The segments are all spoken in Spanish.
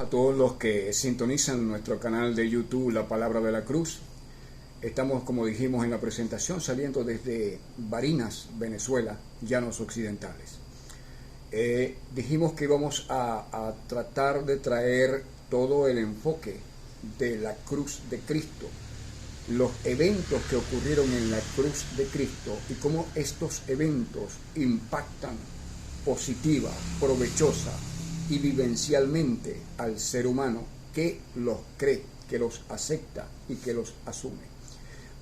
a todos los que sintonizan nuestro canal de YouTube La Palabra de la Cruz. Estamos, como dijimos en la presentación, saliendo desde Barinas, Venezuela, llanos occidentales. Dijimos que íbamos a tratar de traer todo el enfoque de la cruz de Cristo, los eventos que ocurrieron en la cruz de Cristo y cómo estos eventos impactan positiva, provechosa y vivencialmente al ser humano que los cree, que los acepta y que los asume.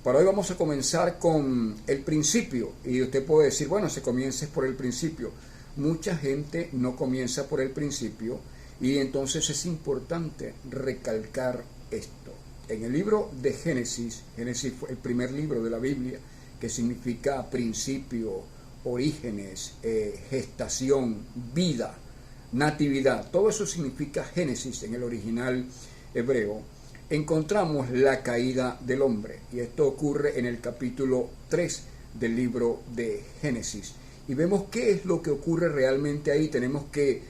Para hoy vamos a comenzar con el principio, y usted puede decir, bueno, se comience por el principio. Mucha gente no comienza por el principio y entonces es importante recalcar esto. En el libro de Génesis, Génesis fue el primer libro de la Biblia, que significa principio, orígenes, gestación, vida, natividad, todo eso significa Génesis en el original hebreo. Encontramos la caída del hombre, y esto ocurre en el capítulo 3 del libro de Génesis. Y vemos qué es lo que ocurre realmente ahí. Tenemos que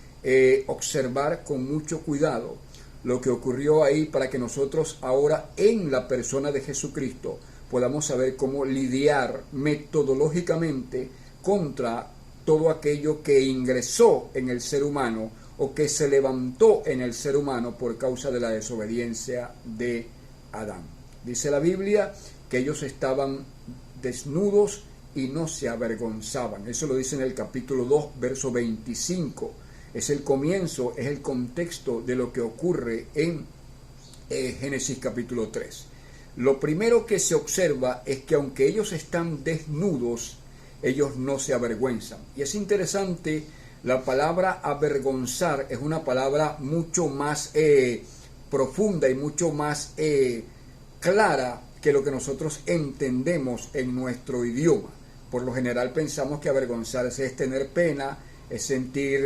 observar con mucho cuidado lo que ocurrió ahí para que nosotros ahora en la persona de Jesucristo podamos saber cómo lidiar metodológicamente contra todo aquello que ingresó en el ser humano o que se levantó en el ser humano por causa de la desobediencia de Adán. Dice la Biblia que ellos estaban desnudos y no se avergonzaban. Eso lo dice en el capítulo 2, verso 25. Es el comienzo, es el contexto de lo que ocurre en Génesis capítulo 3. Lo primero que se observa es que aunque ellos están desnudos, ellos no se avergüenzan. Y es interesante, la palabra avergonzar es una palabra mucho más profunda y mucho más clara que lo que nosotros entendemos en nuestro idioma. Por lo general pensamos que avergonzarse es tener pena, es sentir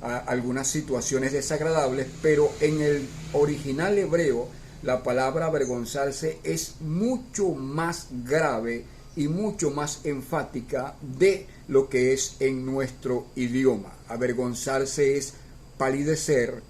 algunas situaciones desagradables, pero en el original hebreo la palabra avergonzarse es mucho más grave y mucho más enfática de lo que es en nuestro idioma. Avergonzarse es palidecer,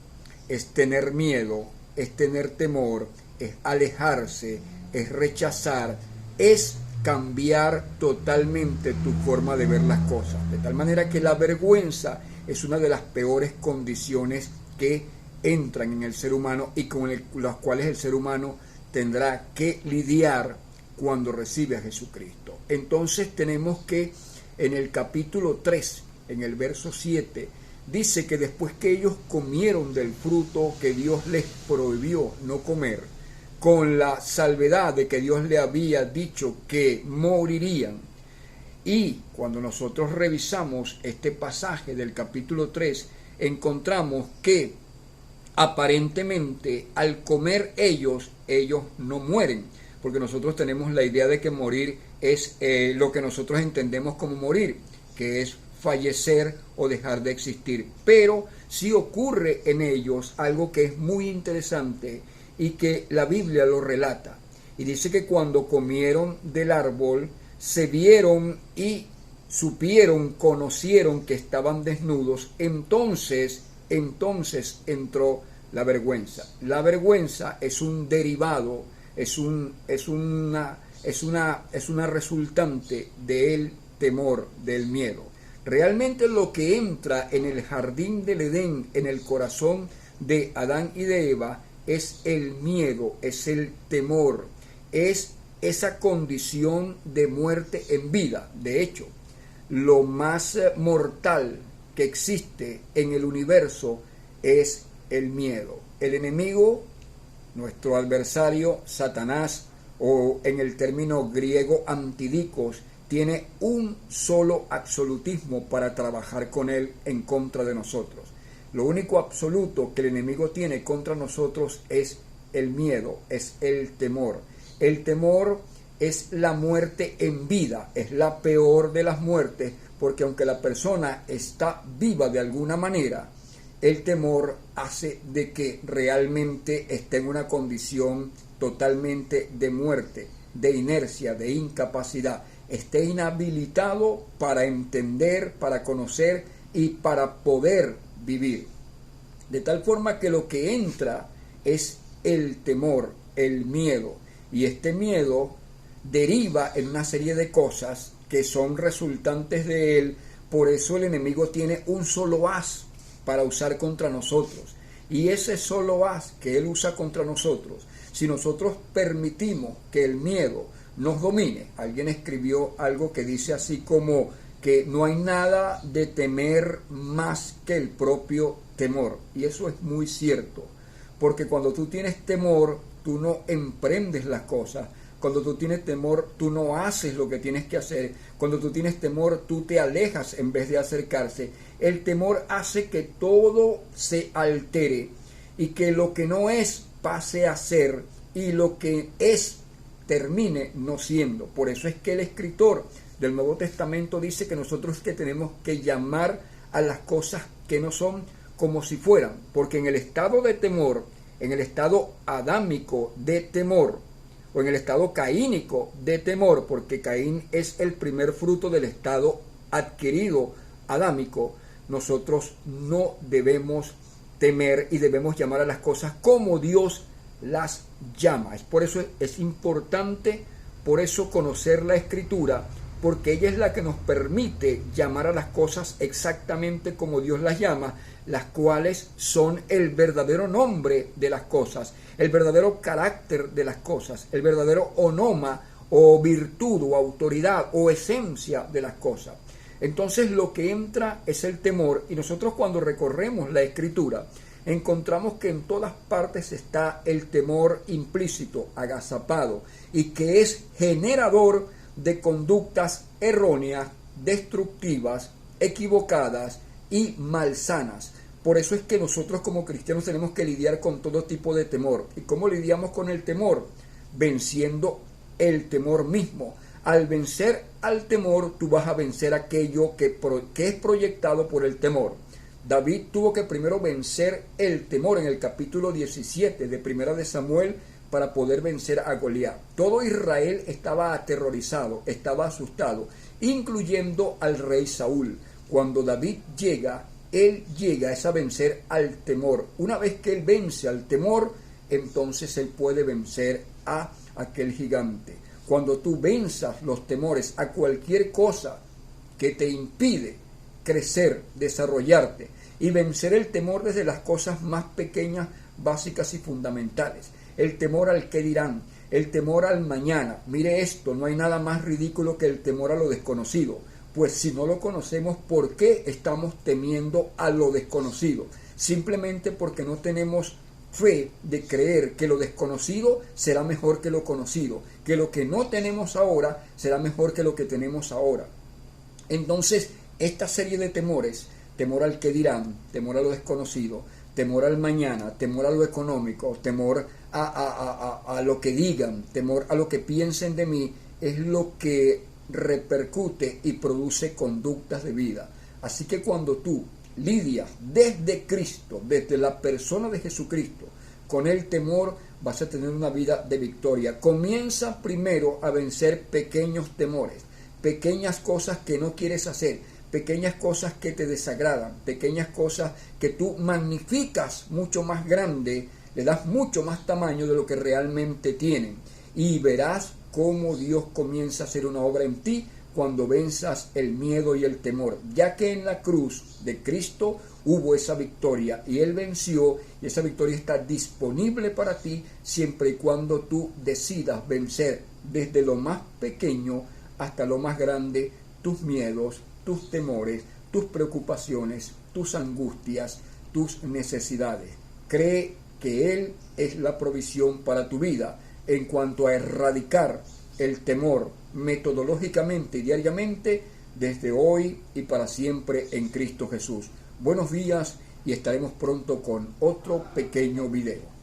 es tener miedo, es tener temor, es alejarse, es rechazar, es cambiar totalmente tu forma de ver las cosas. De tal manera que la vergüenza es una de las peores condiciones que entran en el ser humano y con las cuales el ser humano tendrá que lidiar cuando recibe a Jesucristo. Entonces tenemos que en el capítulo 3, en el verso 7, dice que después que ellos comieron del fruto que Dios les prohibió no comer, con la salvedad de que Dios le había dicho que morirían. Y cuando nosotros revisamos este pasaje del capítulo 3, encontramos que aparentemente al comer ellos no mueren, porque nosotros tenemos la idea de que morir es lo que nosotros entendemos como morir, que es fallecer o dejar de existir. Pero sí ocurre en ellos algo que es muy interesante y que la Biblia lo relata. Y dice que cuando comieron del árbol, se vieron y supieron, conocieron que estaban desnudos, entonces entró la vergüenza. La vergüenza es un derivado, es una resultante del temor, del miedo. Realmente lo que entra en el jardín del Edén, en el corazón de Adán y de Eva, es el miedo, es el temor, es esa condición de muerte en vida. De hecho, lo más mortal que existe en el universo es el miedo. El enemigo, nuestro adversario, Satanás, o en el término griego antidicos, tiene un solo absolutismo para trabajar con él en contra de nosotros. Lo único absoluto que el enemigo tiene contra nosotros es el miedo, es el temor. El temor es la muerte en vida, es la peor de las muertes, porque aunque la persona está viva de alguna manera, el temor hace de que realmente esté en una condición totalmente de muerte, de inercia, de incapacidad. Esté inhabilitado para entender, para conocer y para poder vivir. De tal forma que lo que entra es el temor, el miedo. Y este miedo deriva en una serie de cosas que son resultantes de él. Por eso el enemigo tiene un solo as para usar contra nosotros. Y ese solo as que él usa contra nosotros, si nosotros permitimos que el miedo nos domine. Alguien escribió algo que dice así como que no hay nada de temer más que el propio temor. Y eso es muy cierto, porque cuando tú tienes temor, tú no emprendes las cosas. Cuando tú tienes temor, tú no haces lo que tienes que hacer. Cuando tú tienes temor, tú te alejas en vez de acercarse. El temor hace que todo se altere y que lo que no es pase a ser y lo que es termine no siendo. Por eso es que el escritor del Nuevo Testamento dice que nosotros que tenemos que llamar a las cosas que no son como si fueran, porque en el estado de temor, en el estado adámico de temor, o en el estado caínico de temor, porque Caín es el primer fruto del estado adquirido adámico, nosotros no debemos temer y debemos llamar a las cosas como Dios las llama. Por eso es importante, por eso conocer la Escritura, porque ella es la que nos permite llamar a las cosas exactamente como Dios las llama, las cuales son el verdadero nombre de las cosas, el verdadero carácter de las cosas, el verdadero onoma o virtud o autoridad o esencia de las cosas. Entonces lo que entra es el temor, y nosotros cuando recorremos la Escritura encontramos que en todas partes está el temor implícito, agazapado, y que es generador de conductas erróneas, destructivas, equivocadas y malsanas. Por eso es que nosotros como cristianos tenemos que lidiar con todo tipo de temor. ¿Y cómo lidiamos con el temor? Venciendo el temor mismo. Al vencer al temor, tú vas a vencer aquello que es proyectado por el temor. David tuvo que primero vencer el temor en el capítulo 17 de Primera de Samuel para poder vencer a Goliat. Todo Israel estaba aterrorizado, estaba asustado, incluyendo al rey Saúl. Cuando David llega, él llega a vencer al temor. Una vez que él vence al temor, entonces él puede vencer a aquel gigante. Cuando tú venzas los temores a cualquier cosa que te impide crecer, desarrollarte y vencer el temor desde las cosas más pequeñas, básicas y fundamentales. El temor al qué dirán, el temor al mañana. Mire esto, no hay nada más ridículo que el temor a lo desconocido. Pues si no lo conocemos, ¿por qué estamos temiendo a lo desconocido? Simplemente porque no tenemos fe de creer que lo desconocido será mejor que lo conocido, que lo que no tenemos ahora será mejor que lo que tenemos ahora. Entonces, esta serie de temores, temor al que dirán, temor a lo desconocido, temor al mañana, temor a lo económico, temor a lo que digan, temor a lo que piensen de mí, es lo que repercute y produce conductas de vida. Así que cuando tú lidias desde Cristo, desde la persona de Jesucristo, con el temor, vas a tener una vida de victoria. Comienza primero a vencer pequeños temores, pequeñas cosas que no quieres hacer, pequeñas cosas que te desagradan, pequeñas cosas que tú magnificas mucho más grande, le das mucho más tamaño de lo que realmente tienen, y verás cómo Dios comienza a hacer una obra en ti cuando venzas el miedo y el temor, ya que en la cruz de Cristo hubo esa victoria y Él venció, y esa victoria está disponible para ti siempre y cuando tú decidas vencer desde lo más pequeño hasta lo más grande tus miedos, tus temores, tus preocupaciones, tus angustias, tus necesidades. Cree que Él es la provisión para tu vida. En cuanto a erradicar el temor metodológicamente y diariamente, desde hoy y para siempre en Cristo Jesús. Buenos días y estaremos pronto con otro pequeño video.